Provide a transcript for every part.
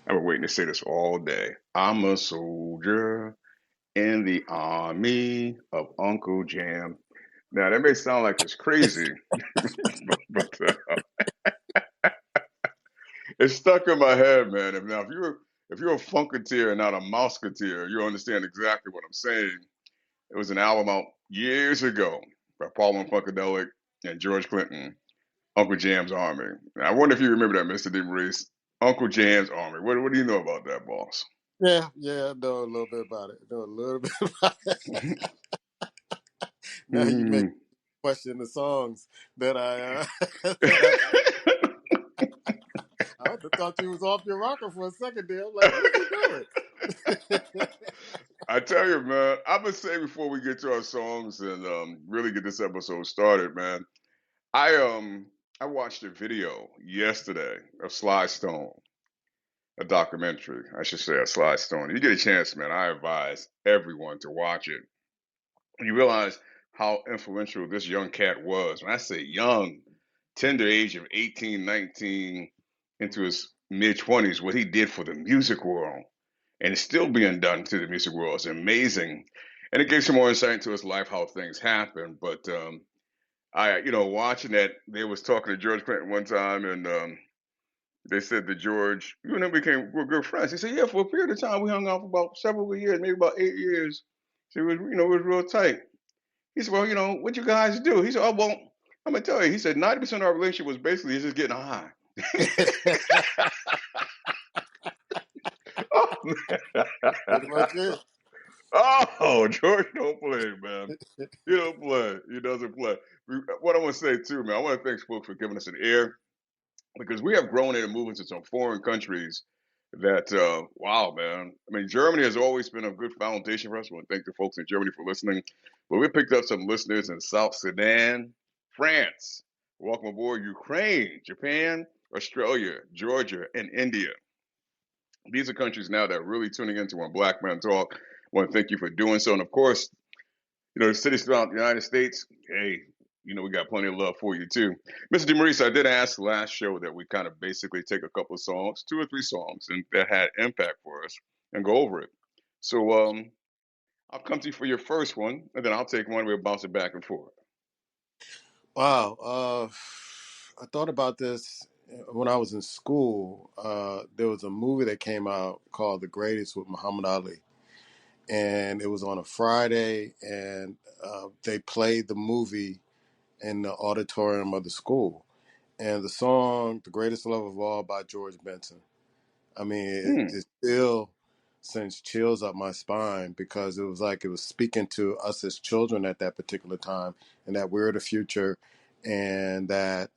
I've been waiting to say this all day. I'm a soldier in the army of Uncle Jam. Now that may sound like it's crazy, but it's stuck in my head, man. Now, if you're a Funketeer and not a Mouseketeer, you understand exactly what I'm saying. It was an album out years ago by Paul and Funkadelic and George Clinton, Uncle Jam's Army. Now, I wonder if you remember that, Mr. DeMaurice. Uncle Jam's Army. What do you know about that, boss? Yeah, I know a little bit about it. I know a little bit about it. Now you make Hmm. me question the songs that that I would have thought you was off your rocker for a second there. I'm like, what is he doing? I tell you, man, I'm gonna say before we get to our songs and really get this episode started, man. I watched a video yesterday of Sly Stone, a documentary, I should say, of Sly Stone. If you get a chance, man, I advise everyone to watch it. You realize how influential this young cat was. When I say young, tender age of 18, 19, into his mid 20s, what he did for the music world and it's still being done to the music world is amazing. And it gives some more insight into his life, how things happen. But watching that, they was talking to George Clinton one time, and they said to George, "You and him we're good friends." He said, "Yeah, for a period of time, we hung out for about several years, maybe about 8 years. So it was real tight." He said, "Well, what you guys do?" He said, "Oh, well, I'm gonna tell you." He said, "90% of our relationship was basically just getting high." Oh, Pretty much it. oh, George don't play, man. He don't play. He doesn't play. What I want to say too, man, I want to thank folks for giving us an ear because we have grown into moving to some foreign countries that, wow, man. I mean, Germany has always been a good foundation for us. I want to thank the folks in Germany for listening. But we picked up some listeners in South Sudan, France. Welcome aboard Ukraine, Japan, Australia, Georgia, and India. These are countries now that are really tuning into when Black Men Talk. I want to thank you for doing so. And of course, the cities throughout the United States, hey, we got plenty of love for you too. Mr. DeMaurice, I did ask last show that we kind of basically take a couple of songs, two or three songs, and that had impact for us and go over it. So I'll come to you for your first one, and then I'll take one. We'll bounce it back and forth. Wow. I thought about this when I was in school. There was a movie that came out called The Greatest with Muhammad Ali. And it was on a Friday, and they played the movie in the auditorium of the school. And the song, The Greatest Love of All by George Benson. I mean, Hmm. it still sends chills up my spine because it was like it was speaking to us as children at that particular time, and that we're the future, and that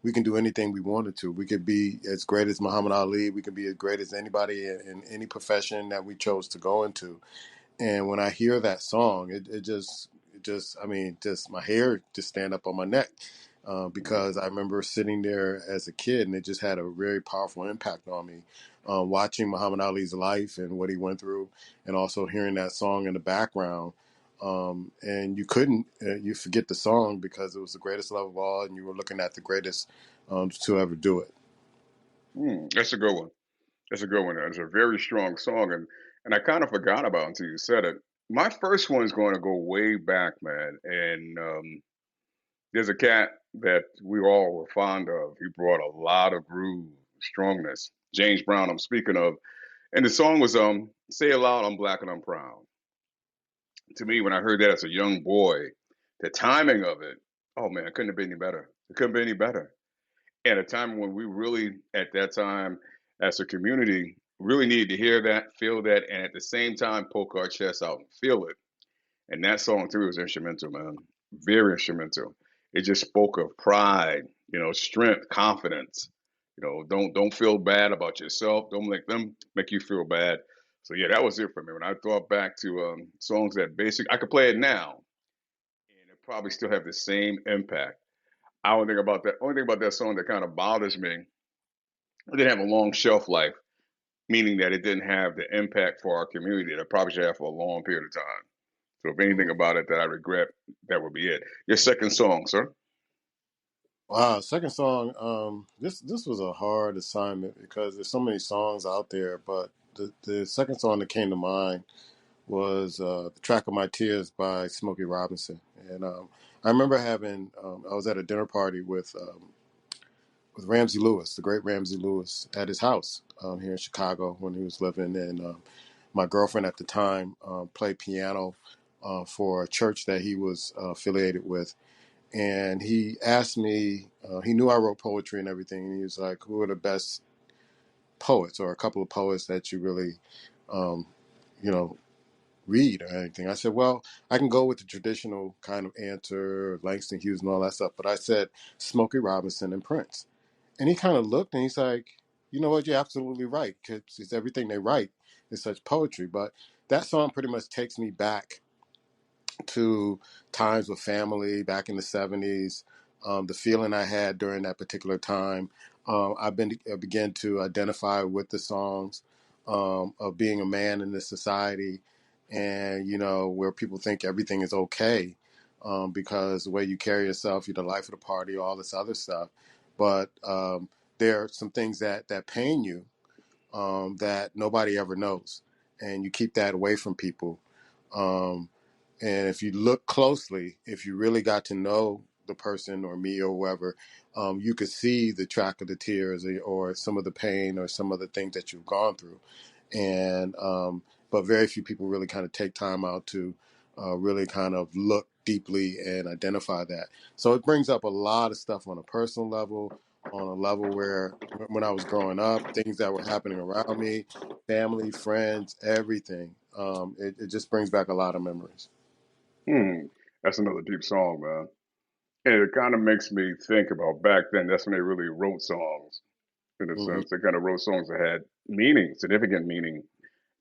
we can do anything we wanted to. We could be as great as Muhammad Ali. We could be as great as anybody in any profession that we chose to go into. And when I hear that song, I mean, just my hair just stand up on my neck because I remember sitting there as a kid, and it just had a very powerful impact on me. Watching Muhammad Ali's life and what he went through, and also hearing that song in the background. And you forget the song because it was the greatest love of all, and you were looking at the greatest to ever do it. That's a good one. That's a good one. It's a very strong song, and I kind of forgot about it until you said it. My first one is going to go way back, man, and there's a cat that we all were fond of. He brought a lot of groove, strongness. James Brown, I'm speaking of. And the song was Say It Loud, I'm Black and I'm Proud. To me, when I heard that as a young boy, the timing of it, oh man, it couldn't have been any better. It couldn't be any better. At a time when we really, at that time, as a community, really needed to hear that, feel that, and at the same time poke our chests out and feel it. And that song too was instrumental, man. Very instrumental. It just spoke of pride, strength, confidence. Don't feel bad about yourself. Don't let them make you feel bad. So yeah, that was it for me. When I thought back to songs that I could play it now, and it probably still have the same impact. I don't think about that. Only thing about that song that kind of bothers me, it didn't have a long shelf life, meaning that it didn't have the impact for our community that it probably should have for a long period of time. So if anything about it that I regret, that would be it. Your second song, sir. Wow, second song. This was a hard assignment because there's so many songs out there, but the second song that came to mind was "The Track of My Tears" by Smokey Robinson, and I remember having I was at a dinner party with Ramsey Lewis, the great Ramsey Lewis, at his house here in Chicago when he was living, and my girlfriend at the time played piano for a church that he was affiliated with. And he asked me, he knew I wrote poetry and everything. And he was like, who are the best poets or a couple of poets that you really, um, you know, read or anything? I said, well, I can go with the traditional kind of answer, Langston Hughes and all that stuff. But I said, Smokey Robinson and Prince. And he kind of looked and he's like, you know what? You're absolutely right. Because it's everything they write is such poetry. But that song pretty much takes me back to times with family back in the 70s, the feeling I had during that particular time. I began to identify with the songs of being a man in this society, and where people think everything is okay because the way you carry yourself, you're the life of the party, all this other stuff. But there are some things that pain you that nobody ever knows, and you keep that away from people. Um, and if you look closely, if you really got to know the person or me or whoever, you could see the track of the tears or some of the pain or some of the things that you've gone through. And but very few people really kind of take time out to really kind of look deeply and identify that. So it brings up a lot of stuff on a personal level, on a level where when I was growing up, things that were happening around me, family, friends, everything. It just brings back a lot of memories. Hmm, that's another deep song, man. And it kind of makes me think about back then. That's when they really wrote songs. In a Hmm. sense, they kind of wrote songs that had meaning, significant meaning,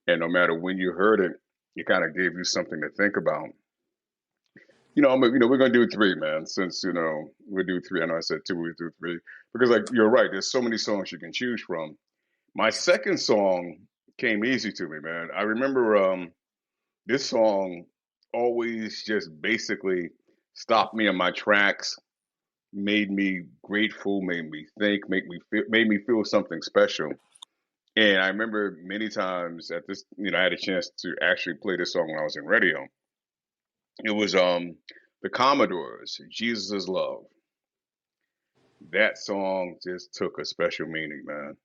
and no matter when you heard it, it kind of gave you something to think about. We're gonna do three, man. Since we do three. I know I said two, we do three because, like, you're right. There's so many songs you can choose from. My second song came easy to me, man. I remember this song always just basically stopped me in my tracks, made me grateful, made me think, made me feel something special. And I remember many times at this, I had a chance to actually play this song when I was in radio. It was the Commodores, Jesus is Love. That song just took a special meaning, man.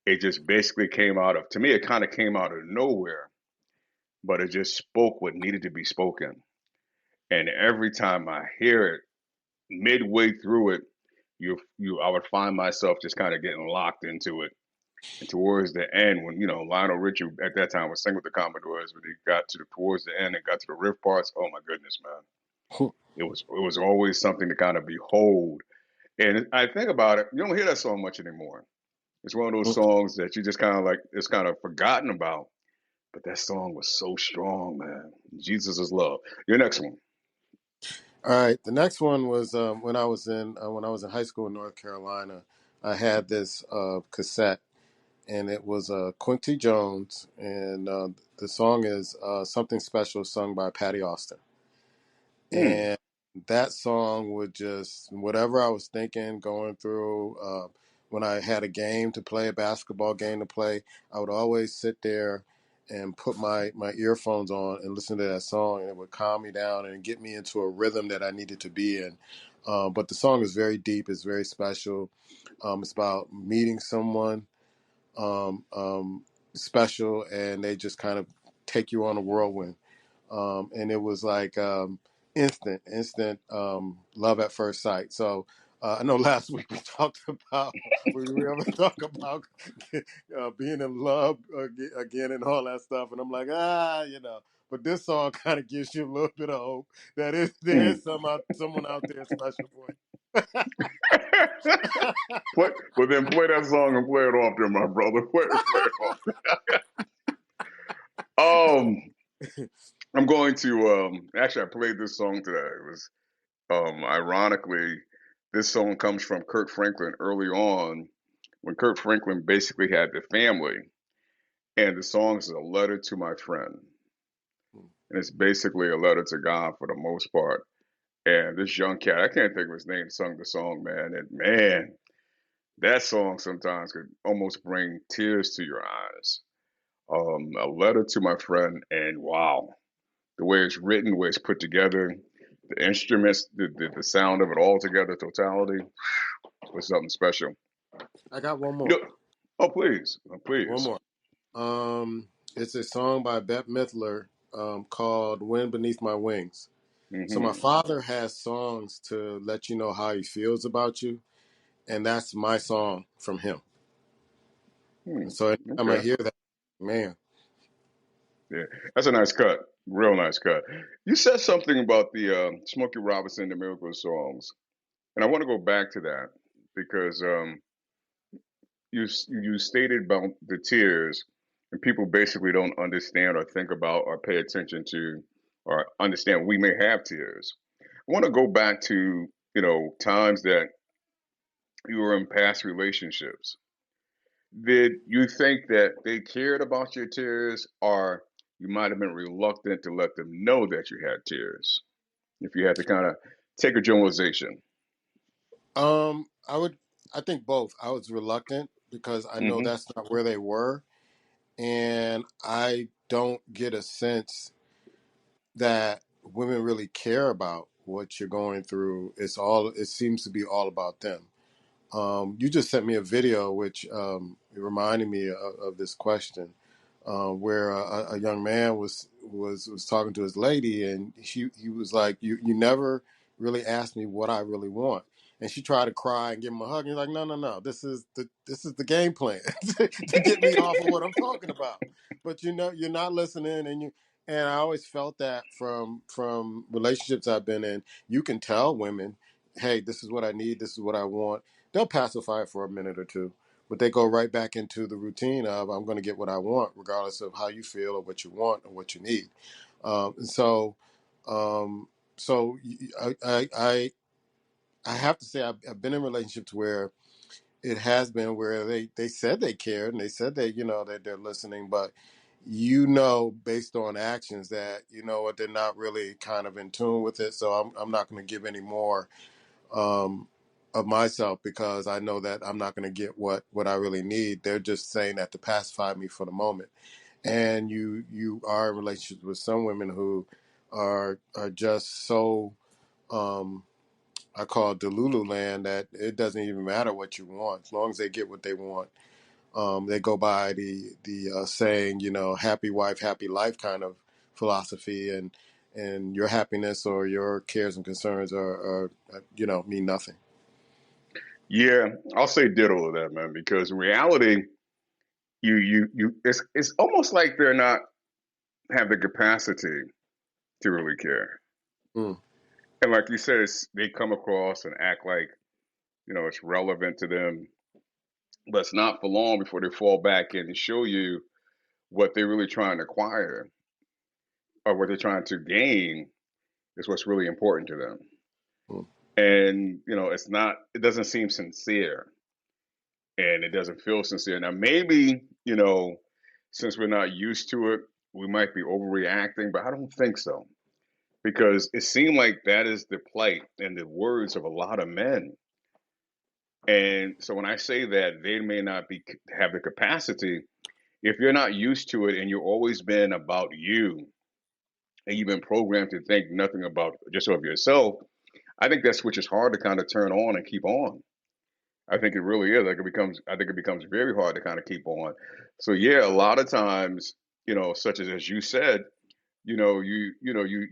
It just basically came out of, to me, it kind of came out of nowhere, but it just spoke what needed to be spoken. And every time I hear it, midway through it, I would find myself just kind of getting locked into it. And towards the end, when Lionel Richie at that time was singing with the Commodores, when he got towards the end and got to the riff parts, oh my goodness, man, it was always something to kind of behold. And I think about it, you don't hear that song much anymore. It's one of those songs that you just kind of like, it's kind of forgotten about. But that song was so strong, man. Jesus is Love. Your next one. All right, the next one was when I was in high school in North Carolina. I had this cassette, and it was Quincy Jones, and the song is "Something Special," sung by Patty Austin. Hmm. And that song would just whatever I was thinking, going through. When I had a game to play, a basketball game to play, I would always sit there and put my earphones on and listen to that song, and it would calm me down and get me into a rhythm that I needed to be in. But the song is very deep. It's very special. It's about meeting someone special, and they just kind of take you on a whirlwind. And it was like instant love at first sight. So I know last week we talked about we were able to talk about being in love again and all that stuff, and I'm like But this song kind of gives you a little bit of hope that there Hmm. is someone out there special for Well, then play that song and play it off there, my brother. Play it off. Um, you. I'm going to actually I played this song today. It was ironically, this song comes from Kirk Franklin early on when Kirk Franklin basically had the family, and the song is a letter to my friend, and it's basically a letter to God for the most part. And this young cat, I can't think of his name, sung the song, man. And man, that song sometimes could almost bring tears to your eyes. A letter to my friend, and wow, the way it's written, the way it's put together, the instruments, the sound of it all together, totality was something special. I got one You more. know, oh please, oh, One please. more. It's a song by Bette Midler called "Wind Beneath My Wings." So my Hmm. father has songs to let you know how he feels about you, and that's my song from him. Hmm. And so anytime I Okay. hear that, man, Yeah, that's a nice cut. Real nice cut. You said something about the Smokey Robinson, the Miracle songs, and I want to go back to that because you stated about the tears, and people basically don't understand or think about or pay attention to or understand we may have tears. I want to go back to times that you were in past relationships. Did you think that they cared about your tears, or you might have been reluctant to let them know that you had tears? If you had to kind of take a generalization. I would, I think both. I was reluctant because I know Hmm. that's not where they were, and I don't get a sense that women really care about what you're going through. It seems to be all about them. You just sent me a video which it reminded me of this question, where a young man was talking to his lady, and he was like, "You never really asked me what I really want." And she tried to cry and give him a hug. And he's like, "No, no, no. This is the game plan to get me off of what I'm talking about." But you're not listening, and I always felt that from relationships I've been in. You can tell women, "Hey, this is what I need. This is what I want." They'll pacify it for a minute or two, but they go right back into the routine of I'm going to get what I want, regardless of how you feel or what you want or what you need. And um, so I have to say I've been in relationships where it has been where they said they cared and they said that they're listening, but based on actions that what they're not really kind of in tune with it. So I'm not going to give any more um, of myself because I know that I'm not going to get what I really need. They're just saying that to pacify me for the moment. And you are in relationships with some women who are just so I call it Delulu land that it doesn't even matter what you want as long as they get what they want. They go by the saying, happy wife, happy life kind of philosophy, and your happiness or your cares and concerns are mean nothing. Yeah, I'll say ditto to that, man, because in reality, it's almost like they're not have the capacity to really care. Mm. And like you said, they come across and act like it's relevant to them, but it's not for long before they fall back in and show you what they're really trying to acquire or what they're trying to gain is what's really important to them. Mm. And it doesn't seem sincere, and it doesn't feel sincere. Now maybe since we're not used to it, we might be overreacting, but I don't think so because it seemed like that is the plight and the words of a lot of men. And so when I say that they may not be have the capacity, if you're not used to it and you've always been about you and you've been programmed to think nothing about just of yourself, I think that switch is hard to kind of turn on and keep on. I think it really is. I think it becomes very hard to kind of keep on. So yeah, a lot of times, such as you said, you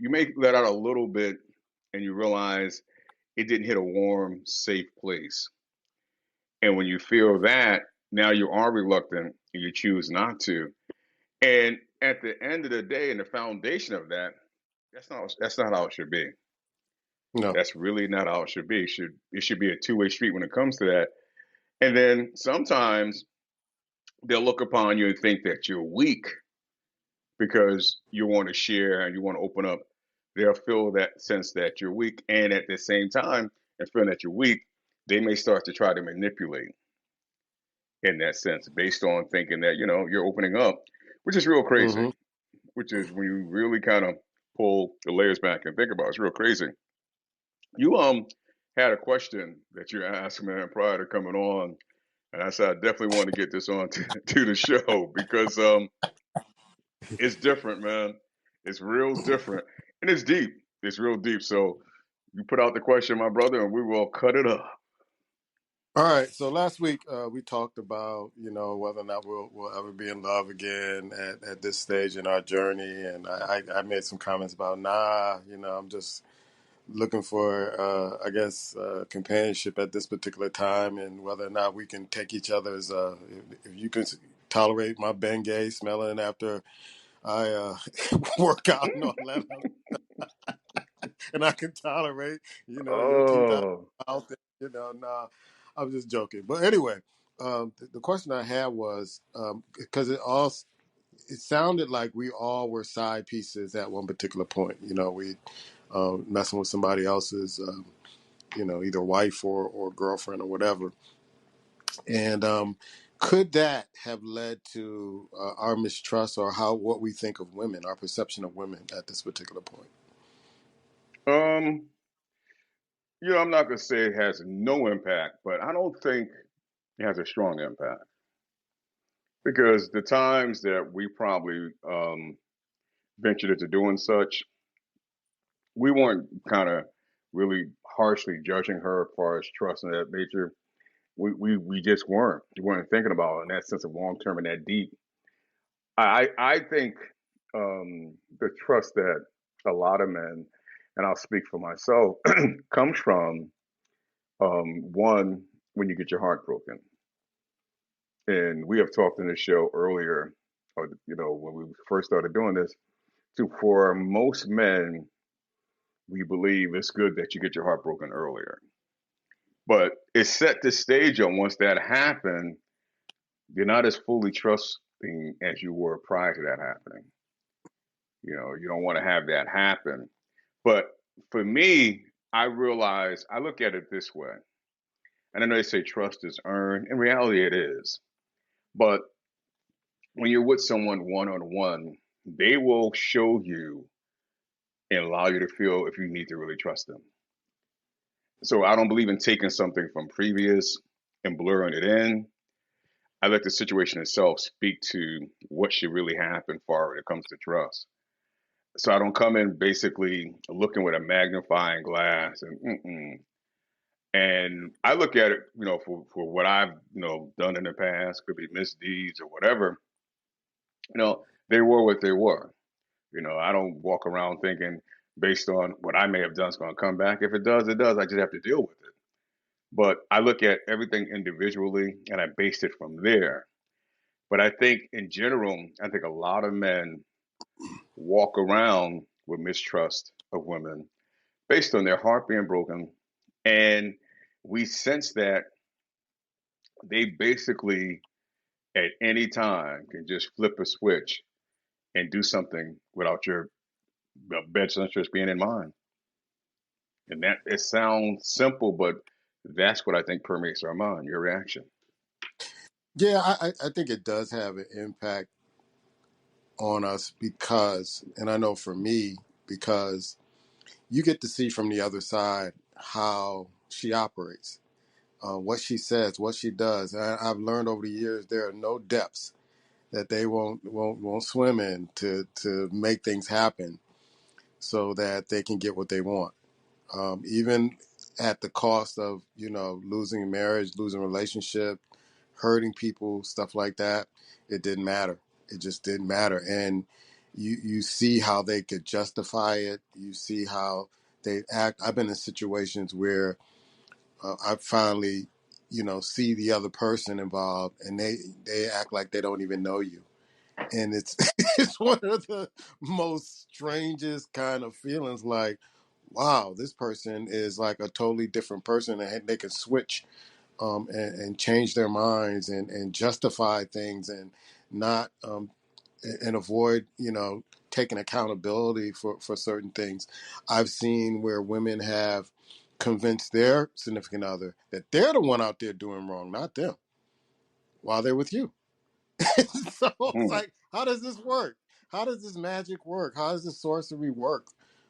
may let out a little bit and you realize it didn't hit a warm, safe place. And when you feel that, now you are reluctant and you choose not to. And at the end of the day, and the foundation of that, that's not how it should be. No. That's really not how it should be. It should be a two-way street when it comes to that. And then sometimes they'll look upon you and think that you're weak because you want to share and you want to open up. They'll feel that sense that you're weak, and at the same time, and feeling that you're weak, they may start to try to manipulate in that sense, based on thinking that you're opening up, which is real crazy. Hmm. Which is when you really kind of pull the layers back and think about it, it's real crazy. You had a question that you asked, man, prior to coming on, and I said I definitely want to get this on to the show because it's different, man. It's real different, and it's deep. It's real deep. So you put out the question, my brother, and we will cut it up. All right. So last week we talked about whether or not we'll ever be in love again at this stage in our journey, and I made some comments about I'm just looking for I guess companionship at this particular time, and whether or not we can take each other's if you can tolerate my Bengay smelling after I work out and all that, and I can tolerate your teeth out Oh, out there. Nah, I'm just joking. But anyway, the question I had was because it sounded like we all were side pieces at one particular point. We messing with somebody else's, either wife or girlfriend or whatever. And could that have led to our mistrust or what we think of women, our perception of women at this particular point? um, I'm not gonna say it has no impact, but I don't think it has a strong impact because the times that we probably ventured into doing such, we weren't kind of really harshly judging her as far as trust and that nature. We just weren't. We weren't thinking about it in that sense of long term and that deep. I think the trust that a lot of men, and I'll speak for myself, comes from one when you get your heart broken. And we have talked in this show earlier, or when we first started doing this. To for most men, we believe it's good that you get your heart broken earlier. But it set the stage on once that happened, you're not as fully trusting as you were prior to that happening. You don't want to have that happen. But for me, I realize I look at it this way. And I know they say trust is earned. In reality, it is. But when you're with someone one on one, they will show you and allow you to feel if you need to really trust them. So I don't believe in taking something from previous and blurring it in. I let the situation itself speak to what should really happen for when it comes to trust. So I don't come in basically looking with a magnifying glass and and I look at it, for what I've done in the past, could be misdeeds or whatever. They were what they were. I don't walk around thinking based on what I may have done is going to come back. If it does, it does. I just have to deal with it. But I look at everything individually and I based it from there. But I think in general, I think a lot of men walk around with mistrust of women based on their heart being broken. And we sense that they basically at any time can just flip a switch and do something without your best interest being in mind. And that it sounds simple, but that's what I think permeates our mind, your reaction. Yeah, I think it does have an impact on us because, and I know for me, because you get to see from the other side how she operates, what she says, what she does. I've learned over the years there are no depths that they won't swim in to make things happen so that they can get what they want. Even at the cost of losing a marriage, losing a relationship, hurting people, stuff like that. It didn't matter. It just didn't matter. And you see how they could justify it. You see how they act. I've been in situations where I finally see the other person involved, and they act like they don't even know you, and it's it's one of the most strangest kind of feelings. Like, wow, this person is like a totally different person, and they can switch and change their minds and justify things and not and avoid taking accountability for certain things. I've seen where women have convinced their significant other that they're the one out there doing wrong, not them, while they're with you. So it's Hmm. like, how does this work? How does this magic work? How does this sorcery work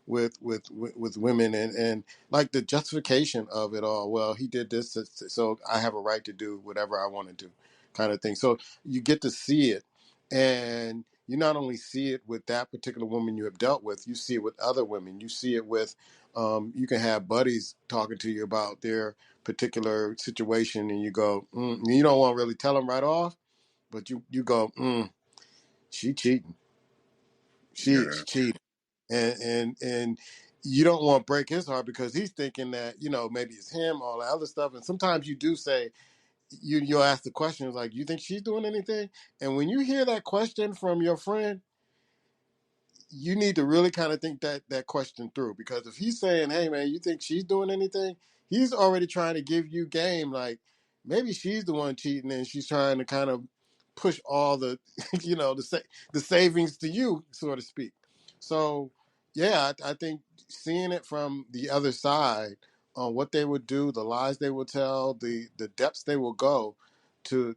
with women, and like the justification of it all. Well, he did this, so I have a right to do whatever I want to do, kind of thing. So you get to see it, and you not only see it with that particular woman you have dealt with, you see it with other women. You see it with, you can have buddies talking to you about their particular situation, and you go, you don't want to really tell them right off, but you go, she cheating, she's Yeah. cheating, and you don't want to break his heart because he's thinking that maybe it's him, all that other stuff. And sometimes you do say, you'll ask the question like, you think she's doing anything? And when you hear that question from your friend, you need to really kind of think that question through, because if he's saying, hey man, you think she's doing anything, he's already trying to give you game, like maybe she's the one cheating and she's trying to kind of push all the the savings to you, so to speak. So yeah, I think seeing it from the other side on what they would do, the lies they will tell, the depths they will go to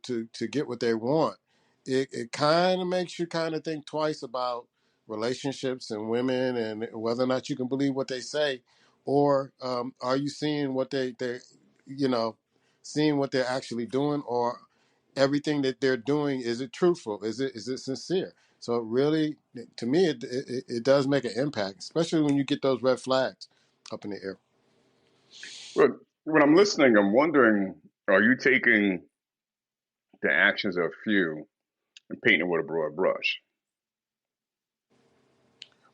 get what they want, it kind of makes you kind of think twice about relationships and women, and whether or not you can believe what they say, or are you seeing what they you know seeing what they're actually doing, or everything that they're doing, is it truthful, is it sincere? So it really, to me, it does make an impact, especially when you get those red flags up in the air. But when I'm listening, I'm wondering, are you taking the actions of few and painting with a broad brush?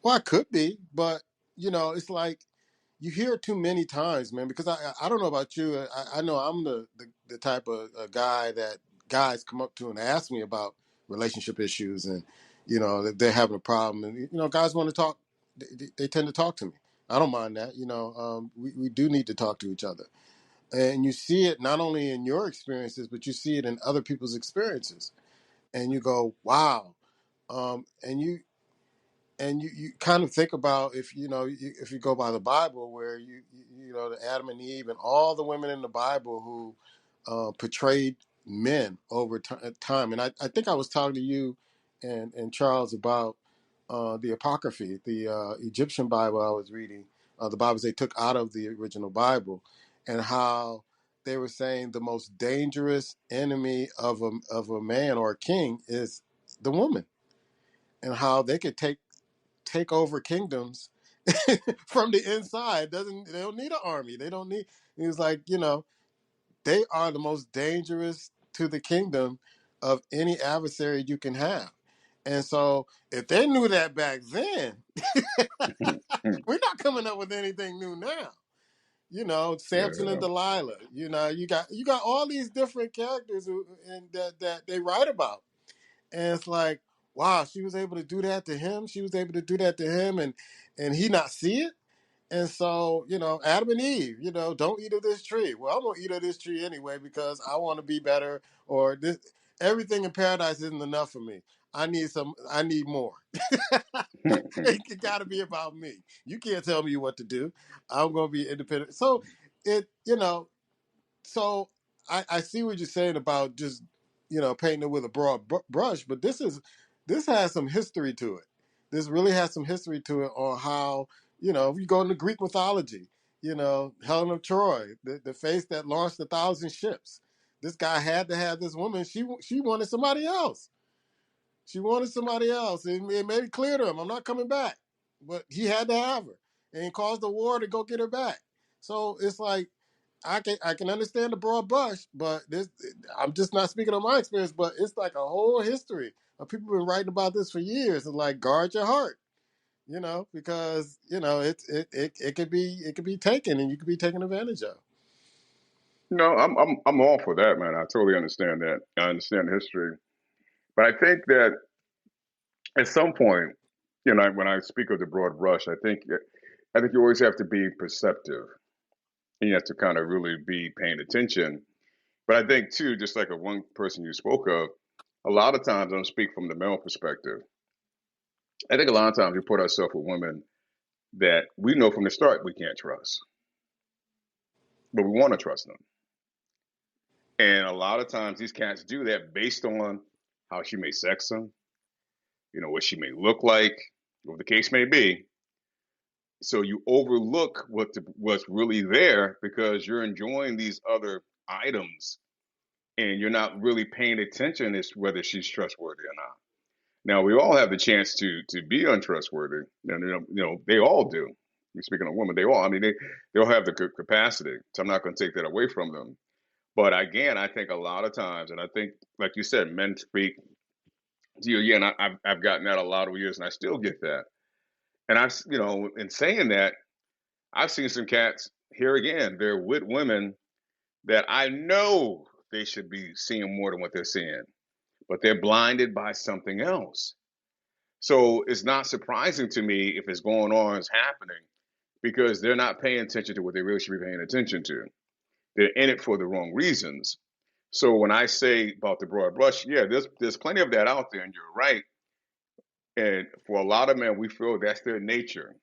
Well, I could be, but it's like you hear it too many times, man. Because I don't know about you. I know I'm the type of guy that guys come up to and ask me about relationship issues, and that they're having a problem, and guys want to talk. They tend to talk to me. I don't mind that. We do need to talk to each other, and you see it not only in your experiences, but you see it in other people's experiences, and you go, wow. And you kind of think about, if you go by the Bible, where the Adam and Eve and all the women in the Bible who portrayed men over time. And I think I was talking to you and Charles about the Apocryphy, the Egyptian Bible I was reading, the Bibles they took out of the original Bible, and how they were saying the most dangerous enemy of a man or a king is the woman, and how they could take over kingdoms from the inside. They don't need an army. They don't need. He was like, they are the most dangerous to the kingdom of any adversary you can have. And so, if they knew that back then, we're not coming up with anything new now. Samson and Yeah. Delilah. You got all these different characters and that they write about, and it's like, wow, she was able to do that to him. She was able to do that to him, and he not see it. And so, Adam and Eve, don't eat of this tree. Well, I'm gonna eat of this tree anyway because I want to be better. Or this, everything in paradise isn't enough for me. I need some. I need more. It got to be about me. You can't tell me what to do. I'm gonna be independent. So it, so I see what you're saying about just painting it with a broad brush, but this has some history to it. This really has some history to it on how if you go into Greek mythology, Helen of Troy, the face that launched 1,000 ships. This guy had to have this woman. She wanted somebody else. She wanted somebody else. It made it clear to him, I'm not coming back. But he had to have her, and he caused the war to go get her back. So it's like I can understand the broad brush, but this I'm just not speaking on my experience. But it's like a whole history of people been writing about this for years. It's like, guard your heart, because it could be taken, and you could be taken advantage of. No, I'm all for that, man. I totally understand that. I understand the history, but I think that at some point, when I speak of the broad brush, I think you always have to be perceptive. And you have to kind of really be paying attention. But I think too, just like a one person you spoke of, a lot of times I don't speak from the male perspective. I think a lot of times we put ourselves with women that we know from the start we can't trust, but we want to trust them. And a lot of times these cats do that based on how she may sex them, what she may look like, what the case may be. So you overlook what's really there because you're enjoying these other items and you're not really paying attention as whether she's trustworthy or not. Now we all have the chance to be untrustworthy, and they all do. Speaking of women, they all. I mean, they all have the capacity. So I'm not going to take that away from them. But again, I think a lot of times, and I think, like you said, men speak to you. Yeah, and I've gotten that a lot of years, and I still get that. And in saying that, I've seen some cats here again. They're with women that I know they should be seeing more than what they're seeing, but they're blinded by something else. So it's not surprising to me if it's going on, it's happening, because they're not paying attention to what they really should be paying attention to. They're in it for the wrong reasons. So when I say about the broad brush, yeah, there's plenty of that out there, and you're right. And for a lot of men, we feel that's their nature.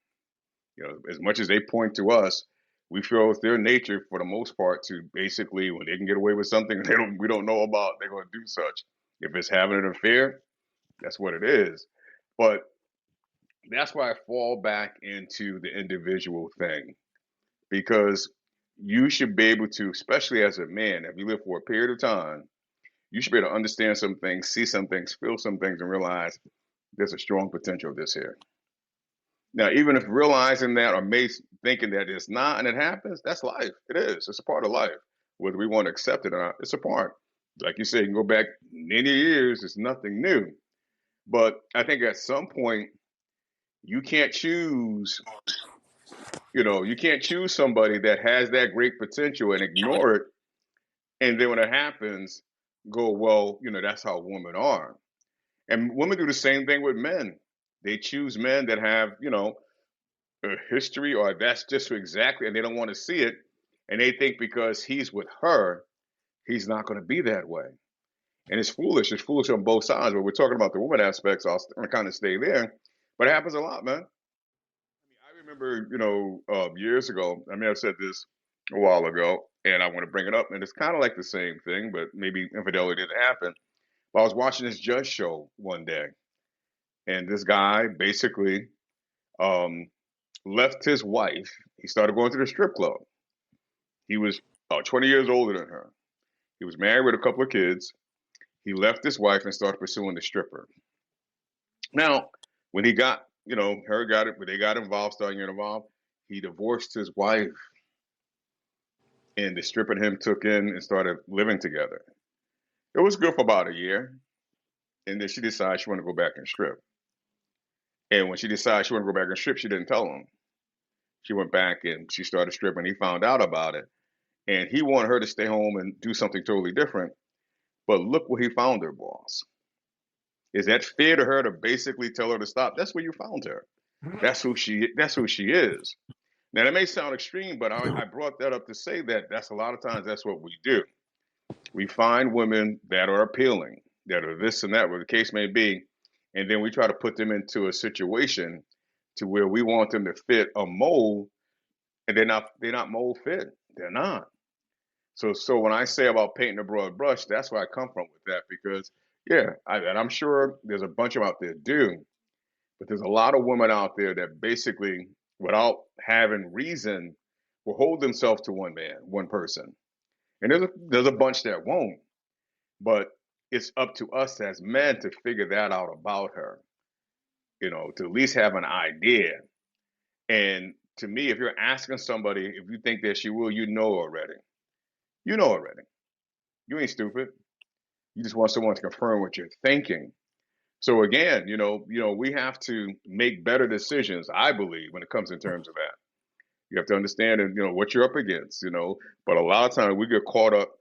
As much as they point to us, we feel it's their nature for the most part to basically, when they can get away with something we don't know about, they're going to do such. If it's having an affair, that's what it is. But that's why I fall back into the individual thing, because you should be able to, especially as a man, if you live for a period of time, you should be able to understand some things, see some things, feel some things, and realize there's a strong potential of this here. Now, even if realizing that or thinking that it's not and it happens, that's life. It is. It's a part of life. Whether we want to accept it or not, it's a part. Like you say, you can go back many years, it's nothing new. But I think at some point, you can't choose, you can't choose somebody that has that great potential and ignore it. And then when it happens, go, well, that's how women are. And women do the same thing with men. They choose men that have, a history, or that's just exactly, and they don't want to see it. And they think because he's with her, he's not going to be that way. And it's foolish. It's foolish on both sides. But we're talking about the woman aspects. I'll kind of stay there. But it happens a lot, man. I remember, years ago, I may have said this a while ago, and I want to bring it up. And it's kind of like the same thing, but maybe infidelity didn't happen. But I was watching this judge show one day, and this guy basically um, left his wife. He started going to the strip club. He was about 20 years older than her. He was married with a couple of kids. He left his wife and started pursuing the stripper. Now, when he got, her got it, but they got involved, starting getting involved, he divorced his wife, and the stripper and him took in and started living together. It was good for about a year, and then she decided she wanted to go back and strip. And when she decided she wanted to go back and strip, she didn't tell him. She went back and she started stripping. He found out about it, and he wanted her to stay home and do something totally different. But look where he found her, boss. Is that fair to her to basically tell her to stop? That's where you found her. That's who she. That's who she is. Now that may sound extreme, but I brought that up to say that that's a lot of times that's what we do. We find women that are appealing, that are this and that, whatever the case may be, and then we try to put them into a situation to where we want them to fit a mold, and they're not mold fit. They're not. So when I say about painting a broad brush, that's where I come from with that, because yeah, and I'm sure there's a bunch of them out there do, but there's a lot of women out there that basically, without having reason, will hold themselves to one man, one person, and there's a bunch that won't. But it's up to us as men to figure that out about her, to at least have an idea. And to me, if you're asking somebody if you think that she will, you know already. You know already. You ain't stupid. You just want someone to confirm what you're thinking. So again, we have to make better decisions, I believe, when it comes in terms of that. You have to understand, and what you're up against. But a lot of times we get caught up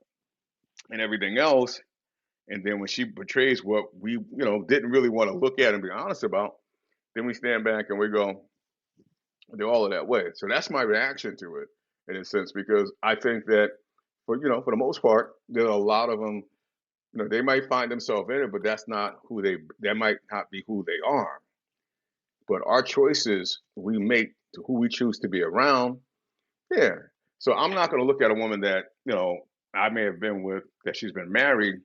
in everything else, and then when she betrays what we, didn't really want to look at and be honest about, then we stand back and we go, they're all of that way. So that's my reaction to it, in a sense, because I think that for the most part, there are a lot of them. They might find themselves in it, but that might not be who they are. But our choices we make to who we choose to be around, yeah. So I'm not going to look at a woman that, I may have been with, that she's been married.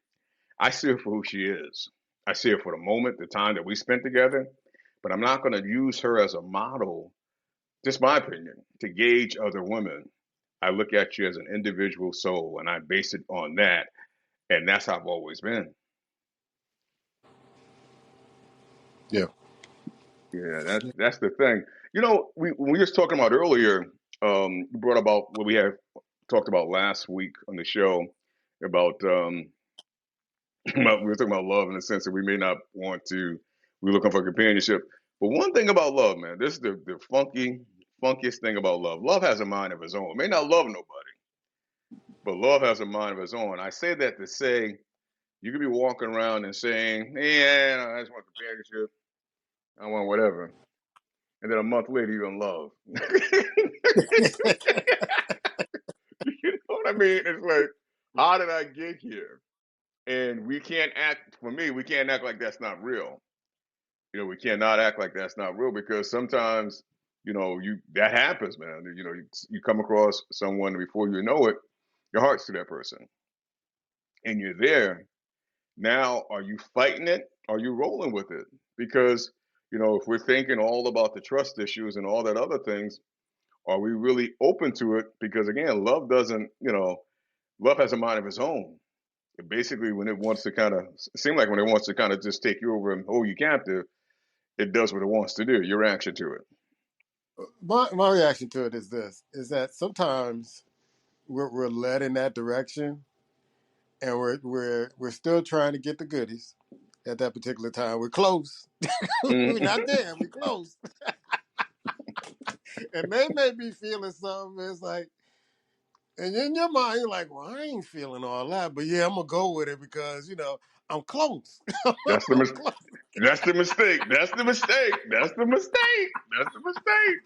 I see her for who she is. I see her for the moment, the time that we spent together, but I'm not going to use her as a model just my opinion, to gauge other women. I look at you as an individual soul, and I base it on that, and that's how I've always been. Yeah. Yeah, that's the thing. We were just talking about earlier. We brought about what we have talked about last week on the show about we were talking about love in the sense that we may not want to. We're looking for companionship, but one thing about love, man, this is the funkiest thing about love. Love has a mind of its own. It may not love nobody, but love has a mind of its own. I say that to say you could be walking around and saying, "Yeah, I just want companionship. I want whatever," and then a month later you're in love. You know what I mean? It's like, how did I get here? And we can't act. For me, we can't act like that's not real. We cannot act like that's not real because sometimes, you that happens, man. You come across someone before you know it, your heart's to that person, and you're there. Now, are you fighting it? Are you rolling with it? Because if we're thinking all about the trust issues and all that other things, are we really open to it? Because again, love doesn't, love has a mind of its own. Basically, when it wants to kind of seem like when it wants to kind of just take you over and hold you captive, it does what it wants to do. Your reaction to it. My reaction to it is this: is that sometimes we're led in that direction, and we're still trying to get the goodies at that particular time. We're close. We're not Mm-hmm. there. We're close, and they may be feeling something. It's like, and in your mind, you're like, "Well, I ain't feeling all that, but yeah, I'm gonna go with it because I'm close. That's the I'm mis- close. That's the mistake. That's the mistake. That's the mistake. That's the mistake.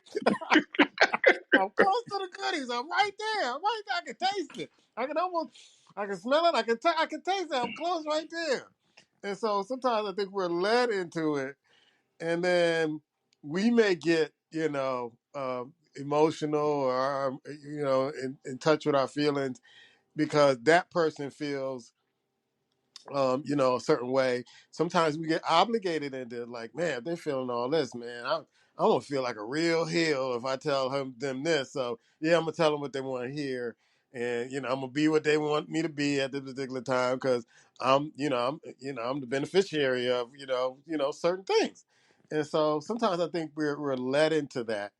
I'm close to the goodies. I'm right there. I'm right there. I can taste it. I can smell it. I can taste it. I'm close right there." And so sometimes I think we're led into it, and then we may get emotional or in touch with our feelings because that person feels a certain way. Sometimes we get obligated into like, man, if they're feeling all this, man, I'm gonna feel like a real heel if I tell them this. So yeah, I'm gonna tell them what they want to hear, and I'm gonna be what they want me to be at this particular time because I'm the beneficiary of certain things, and so sometimes I think we're led into that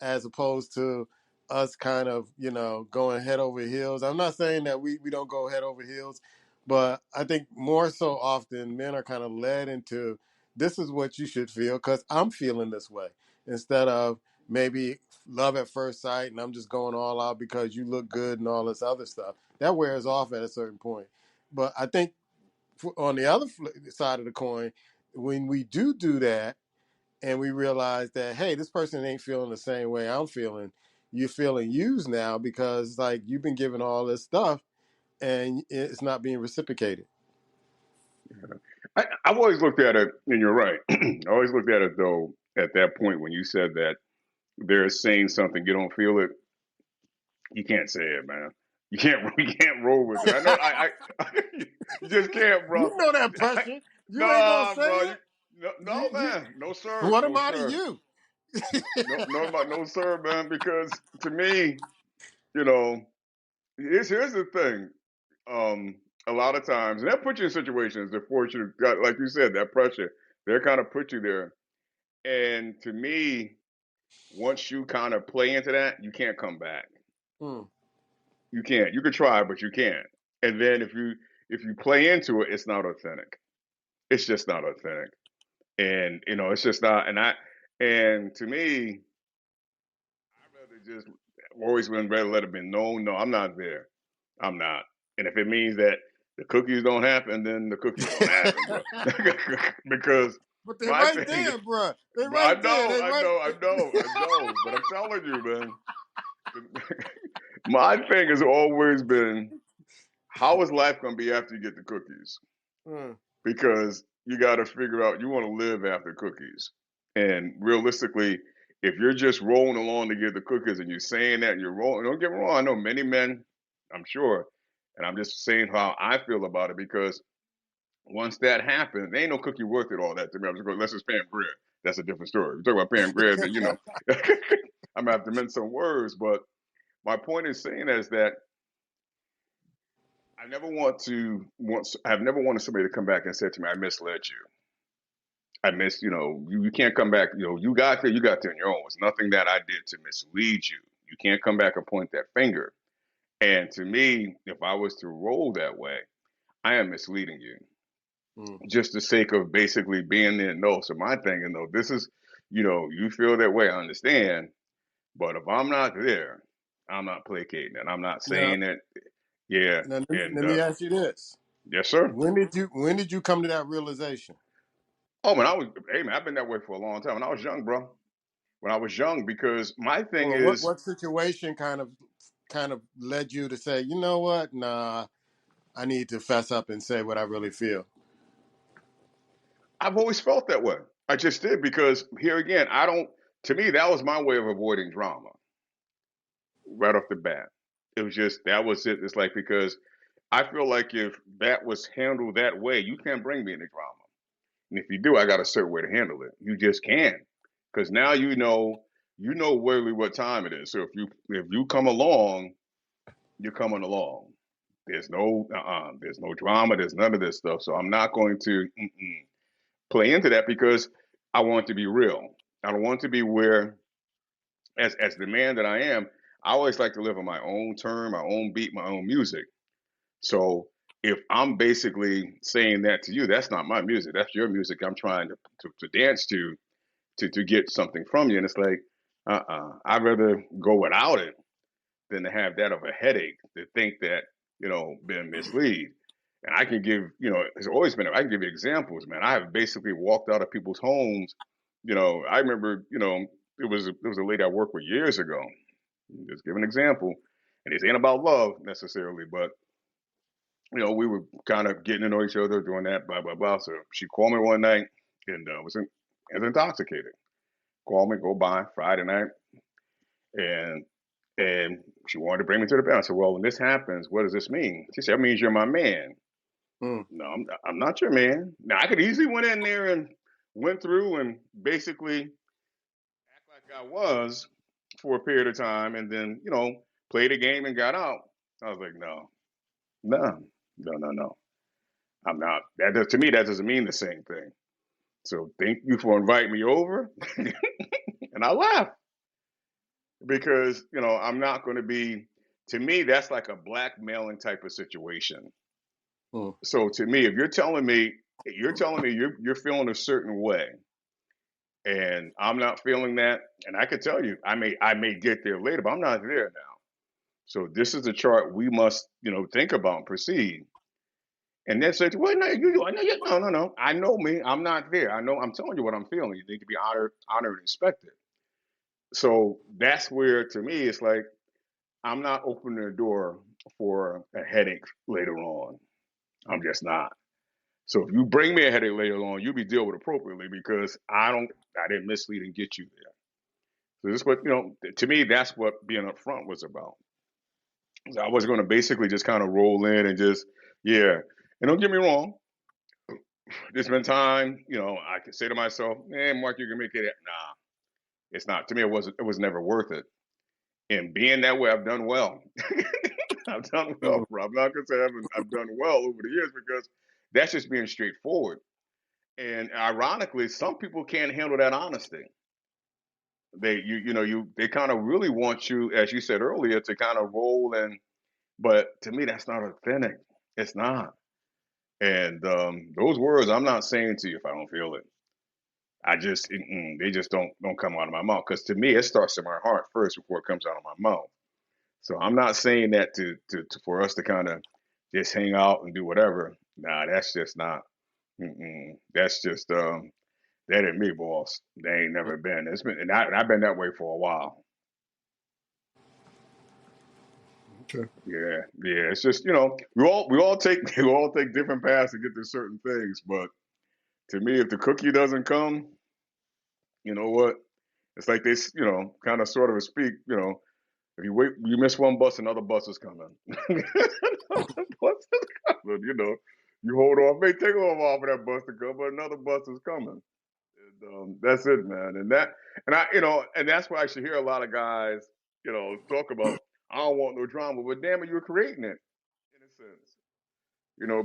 as opposed to us kind of going head over heels. I'm not saying that we don't go head over heels, but I think more so often men are kind of led into this is what you should feel because I'm feeling this way instead of maybe love at first sight and I'm just going all out because you look good and all this other stuff. That wears off at a certain point. But I think on the other side of the coin, when we do that and we realize that, hey, this person ain't feeling the same way I'm feeling, you're feeling used now because like you've been given all this stuff and it's not being reciprocated. I've always looked at it, and you're right. I always looked at it though at that point when you said that they're saying something you don't feel it. You can't say it, man. You can't. You can't roll with it. I know. You just can't, bro. You know that pressure. You ain't gonna Nah, say bro. it. No, You man. No, sir. what am No, I to sir. you? No, sir, man. Because to me, you know, here's the thing. A lot of times, and that puts you in situations that force you to, like you said, that pressure. They kind of put you there. And to me, once you kind of play into that, you can't come back. Hmm. You can't. You could try, but you can't. And then if you play into it, it's not authentic. It's just not authentic. And it's just not. And to me, I'd rather just always been rather let it be known. No, I'm not there. I'm not. And if it means that the cookies don't happen, then the cookies don't happen, bro. Because But they're my right thing, there, bro. They're I right there. know, They I right. know, I know, I know. But I'm telling you, man, my thing has always been, how is life going to be after you get the cookies? Hmm. Because you got to figure out you want to live after cookies. And realistically, if you're just rolling along to get the cookies and you're saying that and you're rolling, don't get me wrong. I know many men, I'm sure, and I'm just saying how I feel about it because once that happens, there ain't no cookie worth it all that to me. I'm just going, let's just Pam Grier. That's a different story. We talk about Pam Grier, then I'm gonna have to mince some words, but my point is saying is that I've never wanted somebody to come back and say to me, I misled you. You can't come back, you got there on your own. It's nothing that I did to mislead you. You can't come back and point that finger. And to me, if I was to roll that way, I am misleading you. Mm. Just the sake of basically being there. No. So my thing, this is, you feel that way, I understand. But if I'm not there, I'm not placating and I'm not Now, saying it. Yeah. now And let me ask you this: yes, sir. when did you come to that realization? Oh man, hey man, I've been that way for a long time. When I was young, bro. When I was young, because my thing Or what is, what situation kind of led you to say, you know what? Nah, I need to fess up and say what I really feel. I've always felt that way. I just did because here again, to me, that was my way of avoiding drama right off the bat. It was just, that was it. It's like, because I feel like if that was handled that way, you can't bring me any drama. And if you do, I got a certain way to handle it. You just can't. Because now you know really what time it is. So if you come along, you're coming along. There's no drama. There's none of this stuff. So I'm not going to play into that because I want it to be real. I don't want it to be where, as the man that I am, I always like to live on my own term, my own beat, my own music. So if I'm basically saying that to you, that's not my music. That's your music. I'm trying to dance to get something from you, and it's like, I'd rather go without it than to have that of a headache to think that been misled. And I can give, it's always been. I can give you examples, man. I have basically walked out of people's homes. I remember, it was a lady I worked with years ago. Just give an example, and this ain't about love necessarily, but we were kind of getting to know each other, doing that, blah blah blah. So she called me one night and was intoxicated. Called me, go by Friday night, and and she wanted to bring me to the bed. I said, "Well, when this happens, what does this mean?" She said, "It means you're my man." Mm. No, I'm not your man. Now I could easily went in there and went through and basically act like I was for a period of time, and then played a game and got out. I was like, no, no, no, no, no. I'm not. To me, that doesn't mean the same thing. So thank you for inviting me over, and I laughed because I'm not going to be. To me, that's like a blackmailing type of situation. Mm. So to me, if you're telling me you're feeling a certain way, and I'm not feeling that, and I could tell you, I may get there later, but I'm not there now. So this is a chart we must think about and proceed. And then say, well, no, no, no, no. I know me. I'm not there. I know. I'm telling you what I'm feeling. You need to be honored, and respected. So that's where, to me, it's like I'm not opening the door for a headache later on. I'm just not. So if you bring me a headache later on, you'll be dealt with appropriately because I didn't mislead and get you there. So this is what to me, that's what being upfront was about. So I was going to basically just kind of roll in and just, yeah. And don't get me wrong, there's been time, I could say to myself, man, Mark, you can make it. Nah, it's not. To me, it was never worth it. And being that way, I've done well. I've done well, Mm. bro. I'm not gonna say I've done well over the years because that's just being straightforward. And ironically, some people can't handle that honesty. They kind of really want you, as you said earlier, to kind of roll and. But to me, that's not authentic. It's not. And those words, I'm not saying to you if I don't feel it. They just don't come out of my mouth because to me, it starts in my heart first before it comes out of my mouth. So I'm not saying that for us to kind of just hang out and do whatever. Nah, that's just not. That's just that ain't me, boss. They ain't never been. It's been, and I've been that way for a while. Okay. Yeah, yeah. It's just we all take we all take different paths to get to certain things, but to me, if the cookie doesn't come, you know what? It's like they kind of sort of speak. If you miss one bus, another bus is coming. Another bus is coming. You hold off, may take off of that bus to come, but another bus is coming. That's it, man. And that's why I should hear a lot of guys, talk about, I don't want no drama, but damn it, you're creating it in a sense,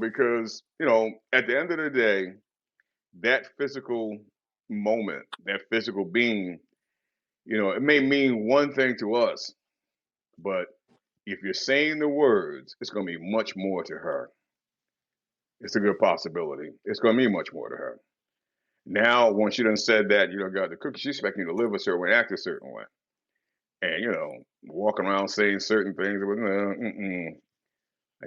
because, at the end of the day, that physical moment, that physical being, it may mean one thing to us, but if you're saying the words, it's going to be much more to her. It's a good possibility. It's going to mean much more to her. Now, once you done said that, you done got the cookie, she's expecting you to live a certain way, act a certain way. And, walking around saying certain things, and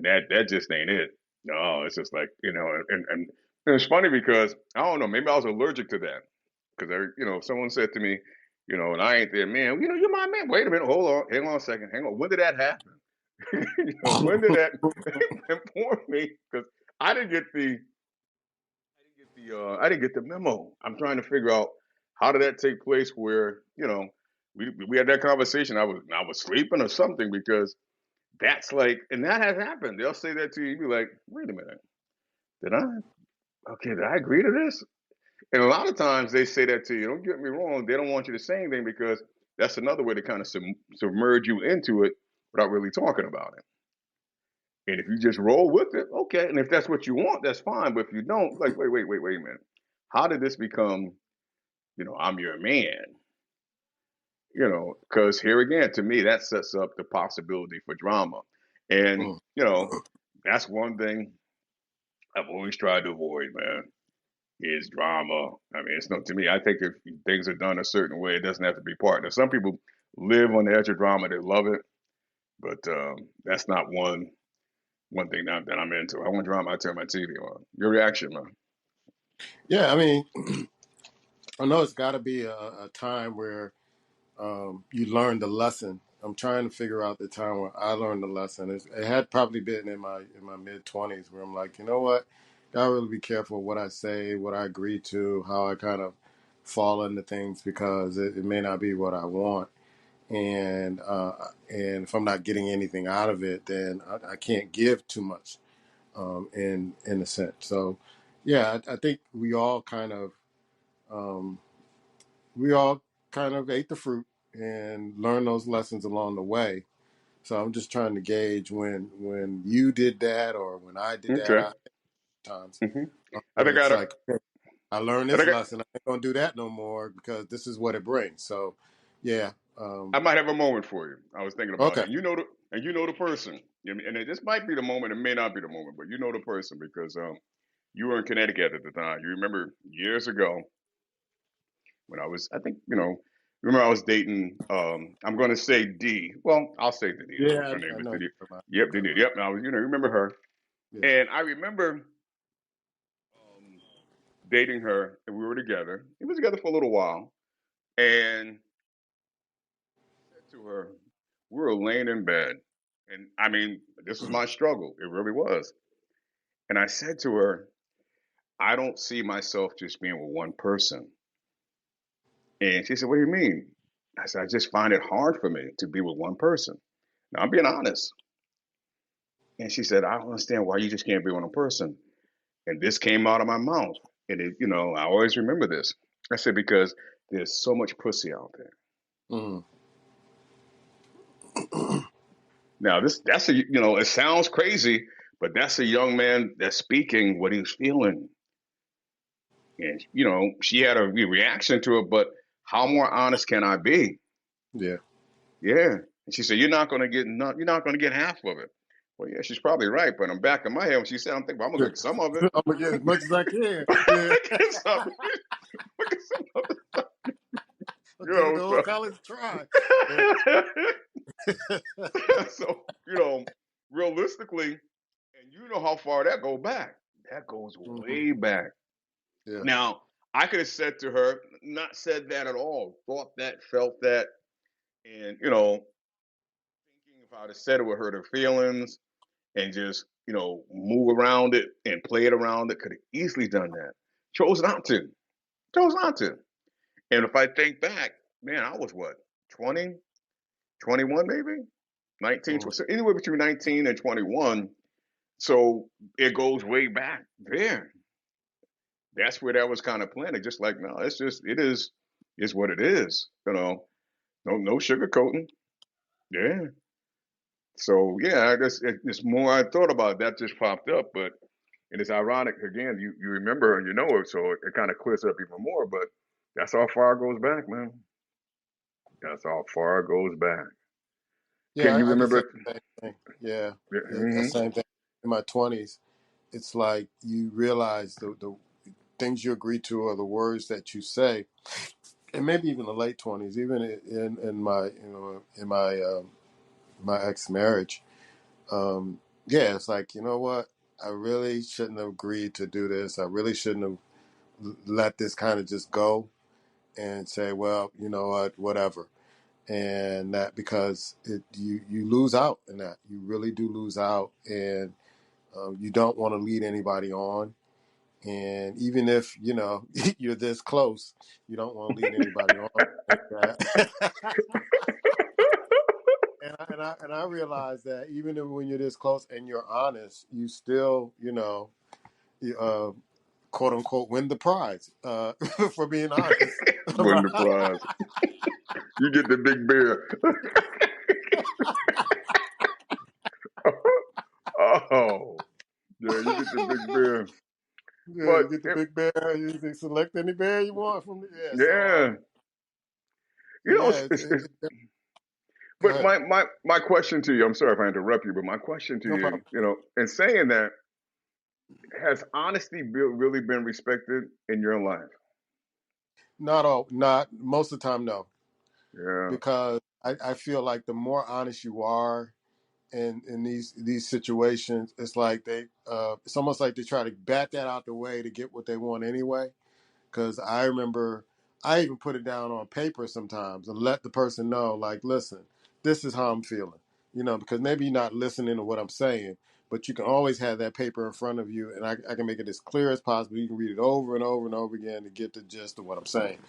that just ain't it. No, it's just like, and it's funny because, I don't know, maybe I was allergic to that. Because, someone said to me, and I ain't there, man, you're my man. Wait a minute, hold on, hang on a second, hang on. When did that happen? When did that inform me? Because I didn't get the I didn't get the memo. I'm trying to figure out how did that take place where, we had that conversation. I was sleeping or something because that's like, and that has happened. They'll say that to you. You be like, wait a minute, did I? Okay, did I agree to this? And a lot of times they say that to you. Don't get me wrong. They don't want you to say anything because that's another way to kind of submerge you into it without really talking about it. And if you just roll with it, okay. And if that's what you want, that's fine. But if you don't, like, wait a minute. How did this become, I'm your man? Because here again, to me, that sets up the possibility for drama. And, that's one thing I've always tried to avoid, man, is drama. I mean, it's not to me. I think if things are done a certain way, it doesn't have to be part. Now, some people live on the edge of drama; they love it, but that's not one thing that I'm into. I want drama. I turn my TV on. Your reaction, man? Yeah, I mean, I know it's got to be a time where you learn the lesson. I'm trying to figure out the time where I learned the lesson. It had probably been in my mid 20s where I'm like, you know what, gotta really be careful what I say, what I agree to, how I kind of fall into things because it may not be what I want. And if I'm not getting anything out of it, then I can't give too much in a sense. So, yeah, I think um, we all kind of ate the fruit and learned those lessons along the way. So I'm just trying to gauge when you did that or when I did that. Okay. I times hmm I where think it's like, okay, I learned I this think lesson. I ain't gonna do that no more because this is what it brings. So, yeah. I might have a moment for you. I was thinking about it, Okay. and you know the person, and this might be the moment. It may not be the moment, but you know the person because you were in Connecticut at the time. You remember years ago when I think remember I was dating. I'm going to say D. Well, I'll say Denise. Yeah, Her name I is know Denise. you're talking Yep, about. Denise. Yep. And I was, remember her, Yeah. and I remember um, dating her, and we were together. We were together for a little while, and said to her, we were laying in bed. And I mean, this was my struggle. It really was. And I said to her, I don't see myself just being with one person. And she said, what do you mean? I said, I just find it hard for me to be with one person. Now, I'm being honest. And she said, I don't understand why you just can't be with one person. And this came out of my mouth. And I always remember this. I said, because there's so much pussy out there. Mm. Now, it sounds crazy, but that's a young man that's speaking what he's feeling. And, she had a reaction to it, but how more honest can I be? Yeah. Yeah. And she said, you're not going to get half of it. Well, yeah, she's probably right, but I'm back in my head when she said, I'm thinking, well, I'm going to get some of it. I'm gonna get as much as I can. Yeah. Get some, get some of it. I'll You give it know, the whole so, college try. Yeah. so, realistically, and you know how far that go back. That goes Mhm. way back. Yeah. Now, I could have said to her, not said that at all, thought that, felt that, and thinking if I'd have said it would hurt her feelings and just move around it and play it around it, could have easily done that. Chose not to. Chose not to. And if I think back, man, I was what, 20, 21 maybe, 19, Mm. so anywhere between 19 and 21. So it goes way back there. that's where that was kind of planted. Just like, no, it's what it is. No sugarcoating. Yeah. So yeah, I guess it's more I thought about it, that just popped up, but and it's ironic again. You remember and you know it, so it kind of clears up even more. But that's how far it goes back, man. That's how far it goes back. Can Yeah, you I could say remember? the same thing. Yeah, the Mm-hmm. same thing. In my 20s, it's like you realize the things you agree to or the words that you say, and maybe even the late 20s, even in my in my my ex marriage. Yeah, it's like, you know what? I really shouldn't have agreed to do this. I really shouldn't have let this kind of just go and say, well, you know what, whatever. And that because you lose out in that. You really do lose out, and you don't want to lead anybody on. And even if you're this close, you don't want to lead anybody on like that. And I realize that even if when you're this close and you're honest, you still, uh, quote unquote, win the prize for being honest. Win the prize. You get the big bear. Oh, yeah, you get the big bear. Yeah, But you get the big bear. You can select any bear you want from the yeah. yeah, So yeah, go but ahead. my question to you, I'm sorry if I interrupt you, but my question to No you, problem. in saying that, has honesty really been respected in your life? Not most of the time, no, Yeah. because I feel like the more honest you are in these situations, it's like it's almost like they try to bat that out the way to get what they want anyway. Because I remember I even put it down on paper sometimes and let the person know, like, listen, this is how I'm feeling. Because maybe you're not listening to what I'm saying, but you can always have that paper in front of you, and I can make it as clear as possible. You can read it over and over and over again to get the gist of what I'm saying.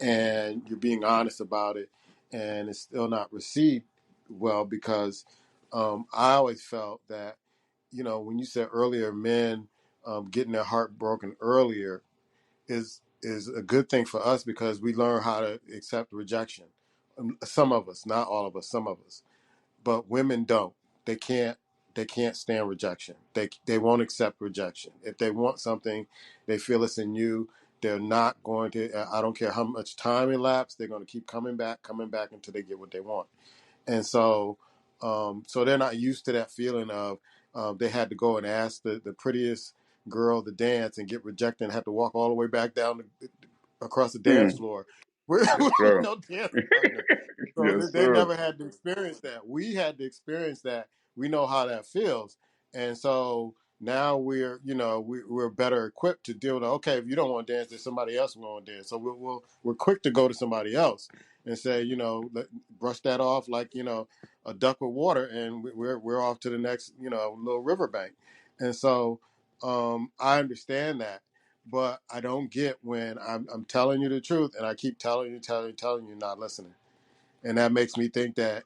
And you're being honest about it, and it's still not received well because I always felt that, when you said earlier, men getting their heart broken earlier, is a good thing for us because we learn how to accept rejection. Some of us, not all of us, some of us, but women don't. They can't. They can't stand rejection. They won't accept rejection. If they want something, they feel it's in you. They're not going to. I don't care how much time elapsed. They're going to keep coming back until they get what they want. And so they're not used to that feeling of they had to go and ask the prettiest girl to dance and get rejected and have to walk all the way back down across the dance Hmm. floor with, Yes, with sir. no dance partner. So Yes, they sir. never had to experience that. We had to experience that. We know how that feels, and so now we're better equipped to deal with. Okay, if you don't want to dance, there's somebody else who want to dance. So we're quick to go to somebody else and say, brush that off like a duck with water, and we're off to the next little riverbank. And so I understand that, but I don't get when I'm telling you the truth and I keep telling you, not listening. And that makes me think that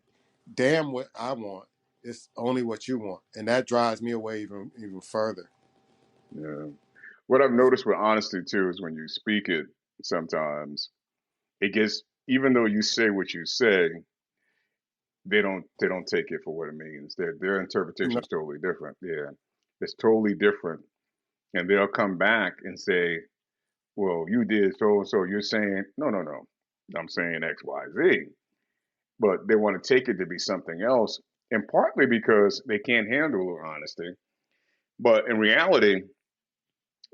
damn what I want is only what you want. And that drives me away even further. Yeah. What I've noticed with honesty too is when you speak it, sometimes it gets, even though you say what you say, they don't take it for what it means. Their interpretation No, is totally different. Yeah, it's totally different, and they'll come back and say, "Well, you did so and so." You're saying, "No, no, no. I'm saying X, Y, Z." But they want to take it to be something else, and partly because they can't handle honesty. But in reality,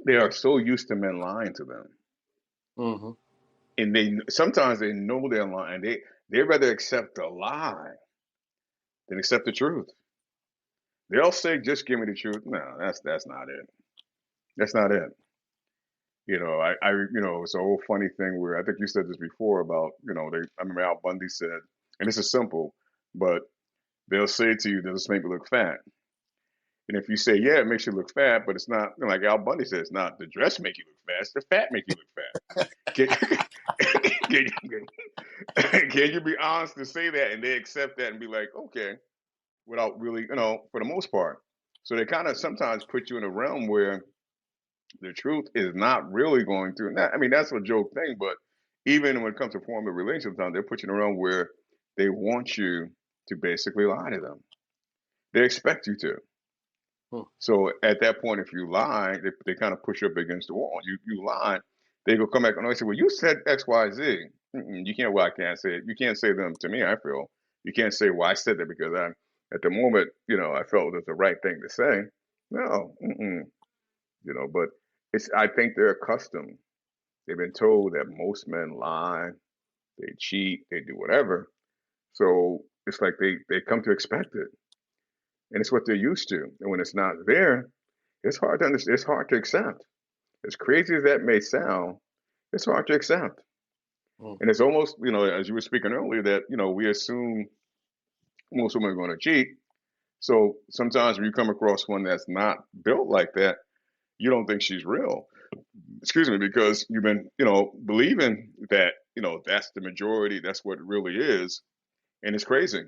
they are so used to men lying to them, hmm and they sometimes they know they're lying. They rather accept a lie than accept the truth. They'll say, "Just give me the truth." No, that's not it. That's not it. It's a whole funny thing where I think you said this before about, I remember Al Bundy said, and this is simple, but they'll say to you, "Does this make me look fat?" And if you say, "Yeah, it makes you look fat," but it's not, like Al Bundy said, it's not the dress make you look fat, it's the fat make you look fat. Can, can you be honest to say that and they accept that and be like, okay, without really, for the most part. So they kind of sometimes put you in a realm where The truth is not really going to. I mean, that's a joke thing, but even when it comes to forming relationships, they're pushing around where they want you to basically lie to them. They expect you to. Hmm. So at that point, if you lie, they kind of push you up against the wall. You lie, they go come back and they say, "Well, you said X, Y, Z." You can't. Well, I can't say it. You can't say them to me. I feel you can't say, "Well, I said that because I, at the moment, I felt it was the right thing to say." No, but it's. I think they're accustomed. They've been told that most men lie, they cheat, they do whatever. So it's like they come to expect it, and it's what they're used to. And when it's not there, it's hard to understand. It's hard to accept. As crazy as that may sound, it's hard to accept. Hmm. And it's almost, as you were speaking earlier, that we assume most women are going to cheat. So sometimes when you come across one that's not built like that, you don't think she's real. Excuse me, because you've been, believing that, that's the majority, that's what it really is. And it's crazy.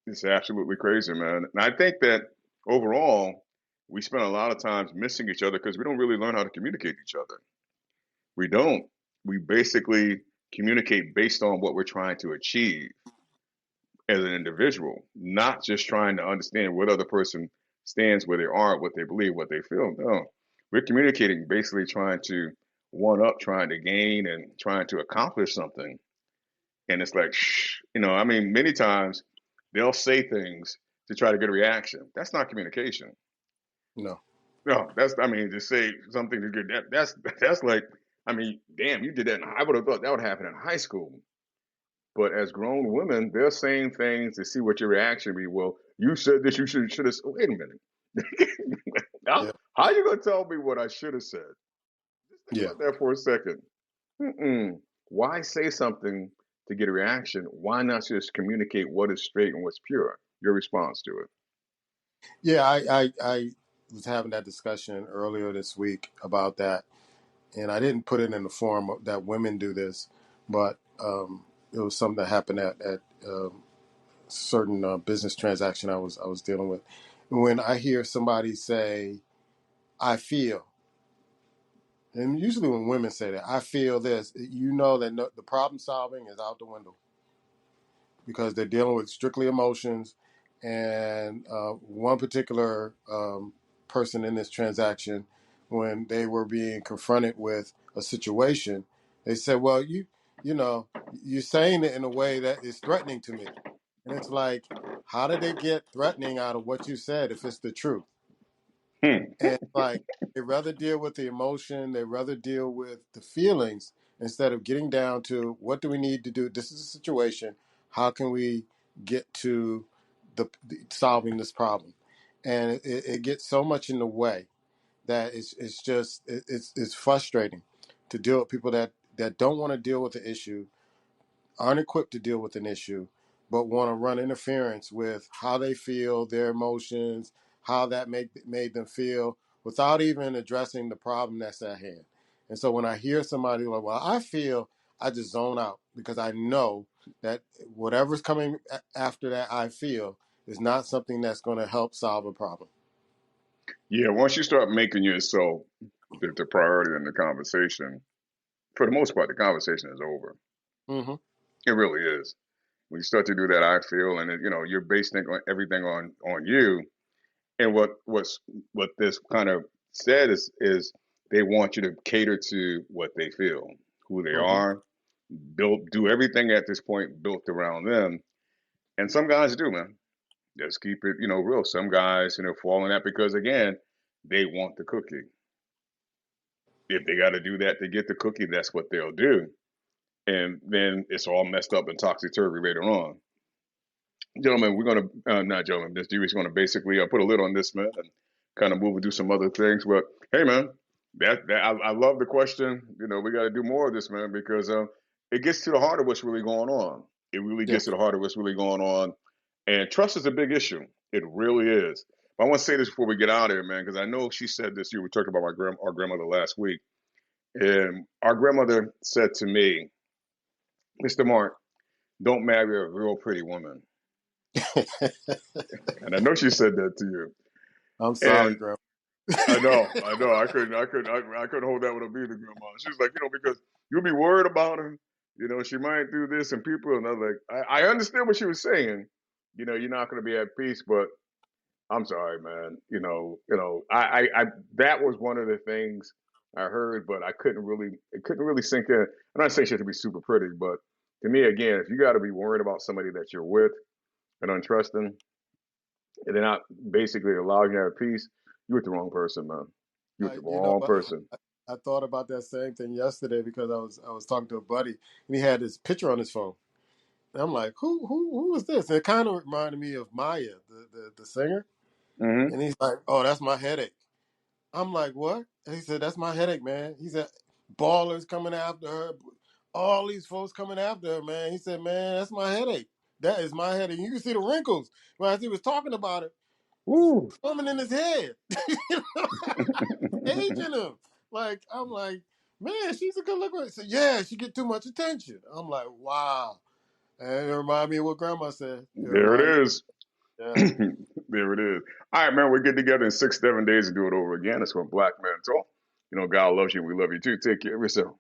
It's absolutely crazy, man. And I think that overall, we spend a lot of times missing each other because we don't really learn how to communicate each other. We don't. We basically communicate based on what we're trying to achieve as an individual, not just trying to understand what other person stands, where they are, what they believe, what they feel. No, we're communicating basically trying to one up, trying to gain, and trying to accomplish something. And it's like, shh, I mean, many times they'll say things to try to get a reaction. That's not communication. No. No, I mean, to say something to get that's like, I mean, damn, you did that. I would have thought that would happen in high school. But as grown women, they're saying things to see what your reaction would be. Well, you said this, you should have. Wait a minute. Yeah. How are you gonna tell me what I should have said? Just think Yeah. about that for a second. Mm-mm. Why say something to get a reaction? Why not just communicate what is straight and what's pure? Your response to it. Yeah. I was having that discussion earlier this week about that, and I didn't put it in the form that women do this, but it was something that happened at certain business transaction I was dealing with. When I hear somebody say, "I feel," and usually when women say that, "I feel this," you know that the problem solving is out the window because they're dealing with strictly emotions. And one particular person in this transaction, when they were being confronted with a situation, they said, "Well, you're saying it in a way that is threatening to me." And it's like, how did they get threatening out of what you said if it's the truth? Hmm. And like, they rather deal with the emotion, they rather deal with the feelings instead of getting down to what do we need to do? This is a situation. How can we get to the solving this problem? And it gets so much in the way that it's just it's frustrating to deal with people that don't want to deal with the issue, aren't equipped to deal with an issue, but want to run interference with how they feel, their emotions, how that made them feel, without even addressing the problem that's at hand. And so when I hear somebody like, "Well, I feel," I just zone out because I know that whatever's coming after that, "I feel," is not something that's going to help solve a problem. Yeah, once you start making yourself the priority in the conversation, for the most part, the conversation is over. Hmm. It really is. When you start to do that, I feel, and you're basing everything on you. And what this kind of said is they want you to cater to what they feel, who they Hmm. are, do everything at this point built around them. And some guys do, man. Just keep it, real. Some guys, fall in that because again, they want the cookie. If they got to do that to get the cookie, that's what they'll do. And then it's all messed up and topsy turvy later on. Gentlemen, we're going to, not gentlemen, this is going to basically put a lid on this, man, and kind of move and do some other things. But hey, man, I love the question. We got to do more of this, man, because it gets to the heart of what's really going on. It really Yeah. gets to the heart of what's really going on. And trust is a big issue. It really is. But I want to say this before we get out of here, man, because I know she said this. You were talking about our grandmother last week. And our grandmother said to me, Mr. Mark, don't marry a real pretty woman. And I know she said that to you. I'm sorry, And girl. I know. I couldn't hold that with a beating grandma. She was like, because you'll be worried about her. She might do this, and people. And I was like, I understand what she was saying. You're not going to be at peace, but I'm sorry, man. That was one of the things I heard, but it couldn't really sink in. I'm not saying she had to be super pretty, but to me, again, if you got to be worried about somebody that you're with and untrusting, and they're not basically allowing you to have peace, you're with the wrong person, man. You're with the You know, wrong person. I thought about that same thing yesterday because I was talking to a buddy and he had this picture on his phone. And I'm like, who is this? And it kind of reminded me of Maya, the singer. Hmm. And he's like, oh, that's my headache. I'm like, what? And he said, that's my headache, man. He said, ballers coming after her, all these folks coming after her, man. He said, man, that's my headache. That is my headache. You can see the wrinkles when as he was talking about it, Woo. swimming in his head. Aging him. Like, I'm like, man, she's a good looker. So yeah, she get too much attention. I'm like, wow. And it reminded me of what grandma said. It There reminded me, it is. yeah. There it is. All right, man. We get together in 6, 7 days and do it over again. That's when Black Men Talk. God loves you. We love you too. Take care of yourself.